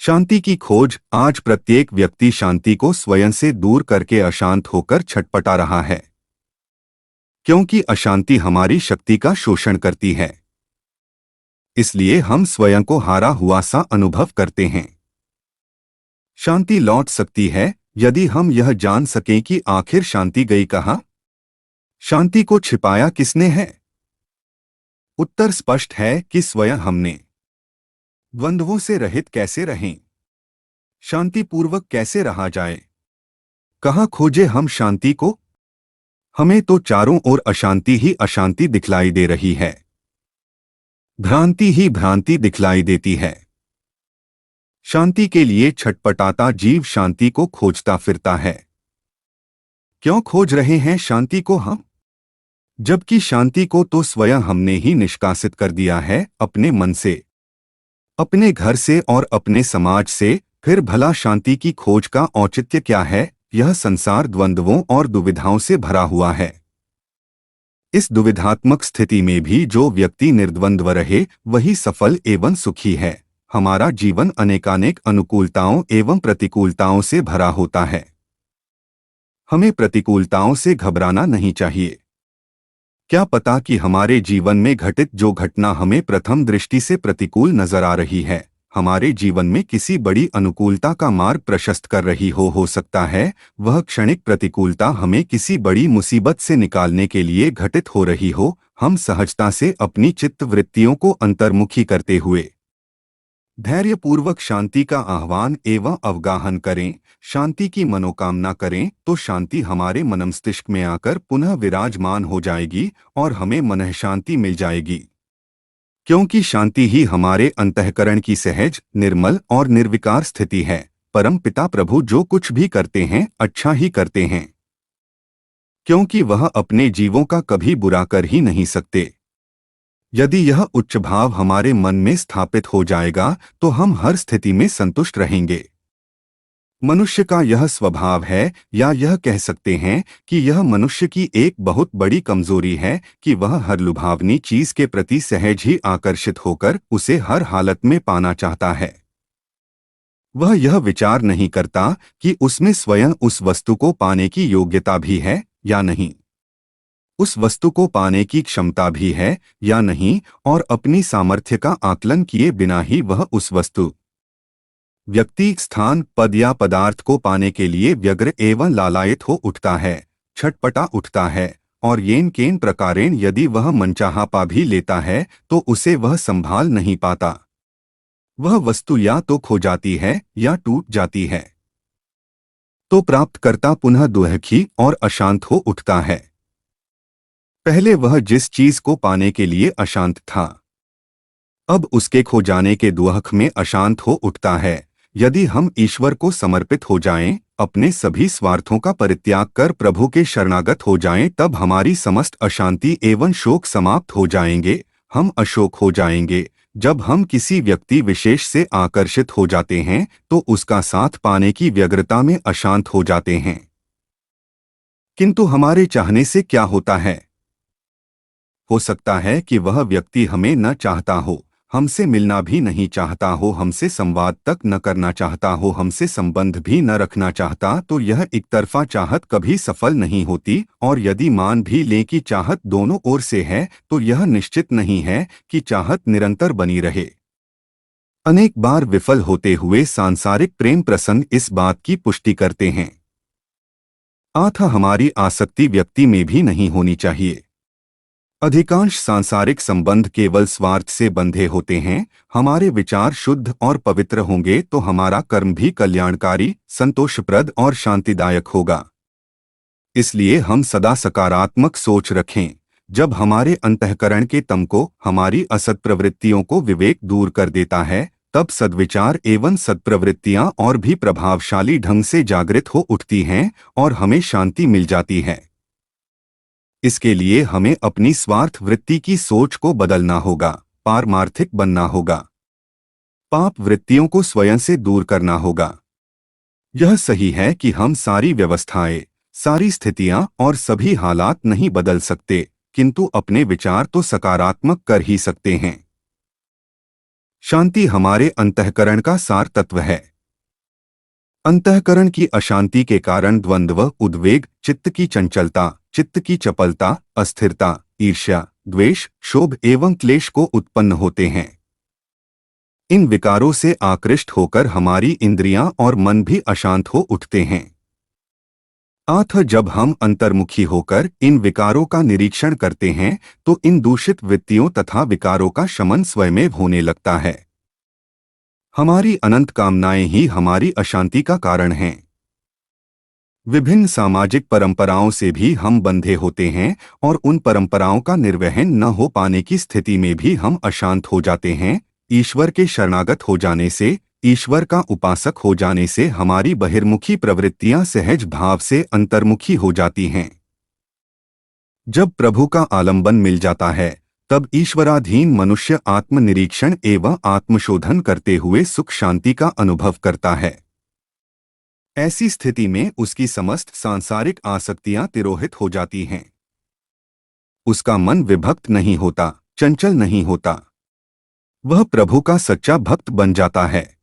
शांति की खोज। आज प्रत्येक व्यक्ति शांति को स्वयं से दूर करके अशांत होकर छटपटा रहा है, क्योंकि अशांति हमारी शक्ति का शोषण करती है। इसलिए हम स्वयं को हारा हुआ सा अनुभव करते हैं। शांति लौट सकती है यदि हम यह जान सकें कि आखिर शांति गई कहाँ। शांति को छिपाया किसने है? उत्तर स्पष्ट है कि स्वयं हमने। द्वंद्वों से रहित कैसे रहें? शांतिपूर्वक कैसे रहा जाए? कहाँ खोजे हम शांति को? हमें तो चारों ओर अशांति ही अशांति दिखलाई दे रही है। भ्रांति ही भ्रांति दिखलाई देती है। शांति के लिए छटपटाता जीव शांति को खोजता फिरता है। क्यों खोज रहे हैं शांति को हम, जबकि शांति को तो स्वयं हमने ही निष्कासित कर दिया है अपने मन से, अपने घर से और अपने समाज से। फिर भला शांति की खोज का औचित्य क्या है? यह संसार द्वंद्वों और दुविधाओं से भरा हुआ है। इस दुविधात्मक स्थिति में भी जो व्यक्ति निर्द्वंद्व रहे वही सफल एवं सुखी है। हमारा जीवन अनेकानेक अनुकूलताओं एवं प्रतिकूलताओं से भरा होता है। हमें प्रतिकूलताओं से घबराना नहीं चाहिए। क्या पता कि हमारे जीवन में घटित जो घटना हमें प्रथम दृष्टि से प्रतिकूल नजर आ रही है, हमारे जीवन में किसी बड़ी अनुकूलता का मार्ग प्रशस्त कर रही हो सकता है। वह क्षणिक प्रतिकूलता हमें किसी बड़ी मुसीबत से निकालने के लिए घटित हो रही हो। हम सहजता से अपनी चित्त वृत्तियों को अंतर्मुखी करते हुए धैर्यपूर्वक शांति का आह्वान एवं अवगाहन करें, शांति की मनोकामना करें, तो शांति हमारे मनमस्तिष्क में आकर पुनः विराजमान हो जाएगी और हमें मनः शांति मिल जाएगी। क्योंकि शांति ही हमारे अंतःकरण की सहज, निर्मल और निर्विकार स्थिति है। परम पिता प्रभु जो कुछ भी करते हैं अच्छा ही करते हैं, क्योंकि वह अपने जीवों का कभी बुरा कर ही नहीं सकते। यदि यह उच्च भाव हमारे मन में स्थापित हो जाएगा तो हम हर स्थिति में संतुष्ट रहेंगे। मनुष्य का यह स्वभाव है, या यह कह सकते हैं कि यह मनुष्य की एक बहुत बड़ी कमजोरी है कि वह हर लुभावनी चीज के प्रति सहज ही आकर्षित होकर उसे हर हालत में पाना चाहता है। वह यह विचार नहीं करता कि उसमें स्वयं उस वस्तु को पाने की योग्यता भी है या नहीं, उस वस्तु को पाने की क्षमता भी है या नहीं, और अपनी सामर्थ्य का आकलन किए बिना ही वह उस वस्तु, व्यक्ति, स्थान, पद या पदार्थ को पाने के लिए व्यग्र एवं लालायित हो उठता है, छटपटा उठता है। और येन केन प्रकारेण यदि वह मनचाहा पा भी लेता है तो उसे वह संभाल नहीं पाता। वह वस्तु या तो खो जाती है या टूट जाती है। तो प्राप्तकर्ता पुनः दुखी और अशांत हो उठता है। पहले वह जिस चीज को पाने के लिए अशांत था, अब उसके खो जाने के दुख में अशांत हो उठता है। यदि हम ईश्वर को समर्पित हो जाएं, अपने सभी स्वार्थों का परित्याग कर प्रभु के शरणागत हो जाएं, तब हमारी समस्त अशांति एवं शोक समाप्त हो जाएंगे। हम अशोक हो जाएंगे। जब हम किसी व्यक्ति विशेष से आकर्षित हो जाते हैं तो उसका साथ पाने की व्यग्रता में अशांत हो जाते हैं। किंतु हमारे चाहने से क्या होता है? हो सकता है कि वह व्यक्ति हमें न चाहता हो, हमसे मिलना भी नहीं चाहता हो, हमसे संवाद तक न करना चाहता हो, हमसे संबंध भी न रखना चाहता, तो यह एकतरफा चाहत कभी सफल नहीं होती। और यदि मान भी लें कि चाहत दोनों ओर से है तो यह निश्चित नहीं है कि चाहत निरंतर बनी रहे। अनेक बार विफल होते हुए सांसारिक प्रेम प्रसंग इस बात की पुष्टि करते हैं। अतः हमारी आसक्ति व्यक्ति में भी नहीं होनी चाहिए। अधिकांश सांसारिक संबंध केवल स्वार्थ से बंधे होते हैं। हमारे विचार शुद्ध और पवित्र होंगे तो हमारा कर्म भी कल्याणकारी, संतोषप्रद और शांतिदायक होगा। इसलिए हम सदा सकारात्मक सोच रखें। जब हमारे अंतःकरण के तम को, हमारी असत प्रवृत्तियों को विवेक दूर कर देता है, तब सद्विचार एवं सत्प्रवृत्तियां और भी प्रभावशाली ढंग से जागृत हो उठती हैं और हमें शांति मिल जाती है। इसके लिए हमें अपनी स्वार्थ वृत्ति की सोच को बदलना होगा, पारमार्थिक बनना होगा, पाप वृत्तियों को स्वयं से दूर करना होगा। यह सही है कि हम सारी व्यवस्थाएं, सारी स्थितियां और सभी हालात नहीं बदल सकते, किंतु अपने विचार तो सकारात्मक कर ही सकते हैं। शांति हमारे अंतःकरण का सार तत्व है। अंतःकरण की अशांति के कारण द्वंद्व, उद्वेग, चित्त की चंचलता, चित्त की चपलता, अस्थिरता, ईर्ष्या, द्वेष, क्षोभ एवं क्लेश को उत्पन्न होते हैं। इन विकारों से आकृष्ट होकर हमारी इंद्रियां और मन भी अशांत हो उठते हैं। अतः जब हम अंतर्मुखी होकर इन विकारों का निरीक्षण करते हैं तो इन दूषित वृत्तियों तथा विकारों का शमन स्वयमेव होने लगता है। हमारी अनंत कामनाएं ही हमारी अशांति का कारण हैं। विभिन्न सामाजिक परंपराओं से भी हम बंधे होते हैं और उन परंपराओं का निर्वहन न हो पाने की स्थिति में भी हम अशांत हो जाते हैं। ईश्वर के शरणागत हो जाने से, ईश्वर का उपासक हो जाने से हमारी बहिर्मुखी प्रवृत्तियां सहज भाव से अंतर्मुखी हो जाती हैं। जब प्रभु का आलंबन मिल जाता है तब ईश्वराधीन मनुष्य आत्मनिरीक्षण एवं आत्मशोधन करते हुए सुख शांति का अनुभव करता है। ऐसी स्थिति में उसकी समस्त सांसारिक आसक्तियां तिरोहित हो जाती हैं। उसका मन विभक्त नहीं होता, चंचल नहीं होता। वह प्रभु का सच्चा भक्त बन जाता है।